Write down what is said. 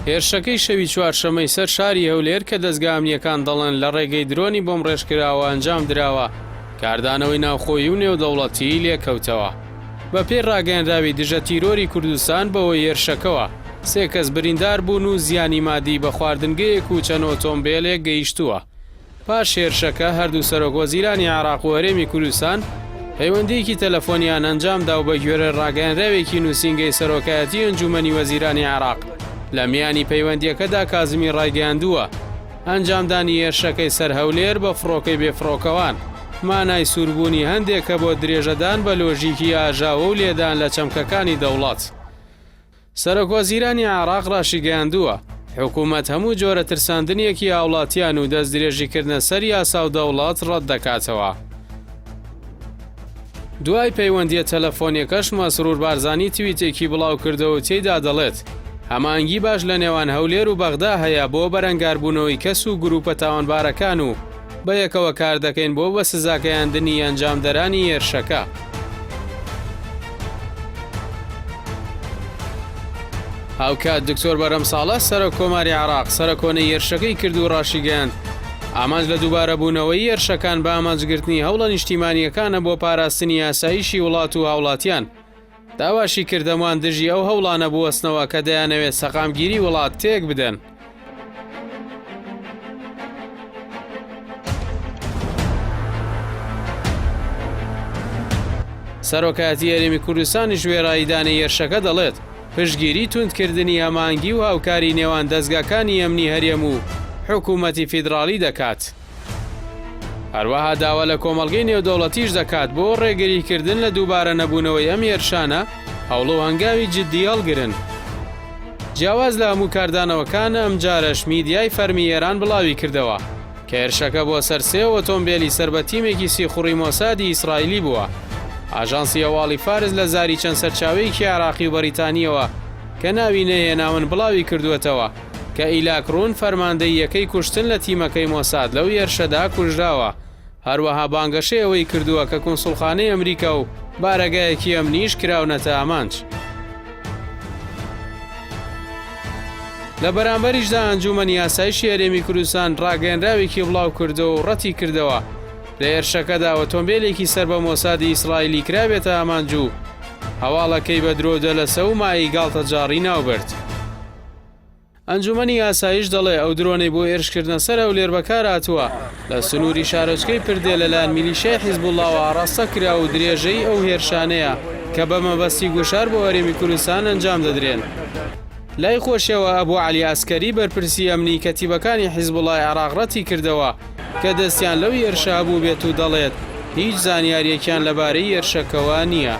هێرشەکەی شەوی چوارشەمەی سەر شاری هەولێر کە دەستگا ئەمنیەکان دەڵێن لە ڕێگەی درۆنی بۆم ڕێژکراوە ئەنجام درراوە کاردانەوەی ناوخۆیی و نێودەوڵەتی لێکەوتەوە. بە پێی ڕاگەیەنراوی دژە تیرۆری کوردستان بەوەی هێرشەکەوە 3 کەس بریندار بوون و زیانی مادی بە خواردنگەیەک و چەند ئۆتۆمبیلێک گەیشتووە. پاش هێرشەکە هەردوو سەرۆکوەزیرانی عێراق و هەرێمی کوردستان پەیوەندیەکی تەلەفۆنیان ئەنجامدا و بە گوێرە ڕاگەیەنراوێکی نووسینگەی سەرۆکایەتی ئەنجومەنی وەزیرانی عێراق لە میانی پەیوەندیەکەدا کازمی ڕایگەیاندووە ئەنجامدانی هێرشەکەی سەر هەولێر بە فڕۆکەی بێفڕۆکەوان مانای سووربوونی هەندێکە بۆ درێژەدان بە لۆژیکی ئاژاوە و لێدان لە چەمکەکانی دەوڵات. سەرۆکوەزیرانی عێراق ڕاشیگەیاندووە حکوومەت هەموو جۆرە ترساندنیەکی هاوڵاتیان و دەست درێژیکردنە سەر یاسا و دەوڵات ڕەت دەکاتەوە. دوای پەیوەندیە تەلەفۆنیەکەش مەسرور بارزانی تویتێکی بڵاو کردەوە و تێیدا دەڵێت هەمانگی باش لە نێوان هەولێر و بەغدا هەیە بۆ بەرەنگاربوونەوەی کەس و گروپە تاوانبارەکان و بە یەکەوە کار دەکەین بۆ بە سزاکەیاندنی ئەنجامدەرانی هێرشەکە. هاوکات دکتۆر بەرەم ساڵە سەرۆک کۆماری عێراق سەرۆکۆنەی هێرشەکەی کرد و ڕاشیگەیاند ئامانج لە دووبارەبوونەوەی هێرشەکان بە ئامانجگرتنی هەوڵە نیشتیمانیەکانە بۆ پاراستنی یاساییشی وڵات و هاوڵاتیان. داواشی کردەمان دژی ئەو هەوڵانە بوەستنەوە کە دەیانەوێت سەقامگیری وڵات تێک بدەن. سەرۆکایەتی هەرێمی کوردستانی ژوێڕاییدانی هێرشەکە دەڵێت پشتگیری توندکردنی هەمانگی و هاوکاری نێوان دەستگاکانی ئەمنی هەرێم و حکوومەتی فیدراڵی دەکات. هەروەها داوا لە کۆمەڵگەی نێودەوڵەتیش دەکات بۆ ڕێگریکردن لە دووبارە نەبوونەوەی ئەم هێرشانە هەوڵ و هەنگاوی جددی هەڵگرن. جیاواز لە هەموو کاردانەوەکانە ئەم جارەش میدیای فەرمی ئێران بڵاوی کردەوە کە هێرشەکە بۆ سەر 3 ئۆتۆمبیلی سەربەتیمێکی سیخوڕی مۆسادی ئیسرائیلی بووە. ئاژانسی هەواڵی فارس لە زاری چەند سەرچاوەیەکی عێراقی و بەریتانیەوە کە ناوی نەهێناون بڵاوی کردووەتەوە کە ئیلاکڕون فەرماندەی یەکەی کوشتن لە تیمەکەی مۆساد لەو هێرشەدا کوژراوە. هەروەها بانگەشەی ئەوەی کردووە کە کۆنسوڵخانەی ئەمریکا و بارەگایەکی ئەمنیش کراونەتە ئامانج. لە بەرامبەریشدا ئەنجومەنی یاساییشی هەرێمی کوردستان ڕاگەیەنراوێکی بڵاو کردەوە و ڕەتی کردەوە لە هێرشەکەدا ئۆتۆمبیلێکی سەر بە مۆسادی ئیسرائیلی کرابێتە ئامانج و هەواڵەکەی بە درۆدە لە سەومایی گاڵتە جاڕی ناوبرد. ئەنجومەنی یاساییش دەڵێ ئەو درۆنەی بۆ هێرشکردنە سەر هەولێر بەکار هاتووە لە سنووری شارۆچکەی پردێ لەلایەن میلیشیای حیزبوڵڵاوە ئاڕاستە کرا و درێژەی ئەو هێرشانەیە کە بە مەبەستی گوشار بۆ هەرێمی کوردستان ئەنجام دەدرێن. لای خۆشیەوە ئەبوو عەلی ئەسکەری بەرپرسی ئەمنی کەتیبەکانی حیزبوڵڵای عێراق ڕەتی کردەوە کە دەستیان لەو هێرشە بوو بێت و دەڵێت هیچ زانیاریەکیان لەبارەی هێرشەکەوە نییە.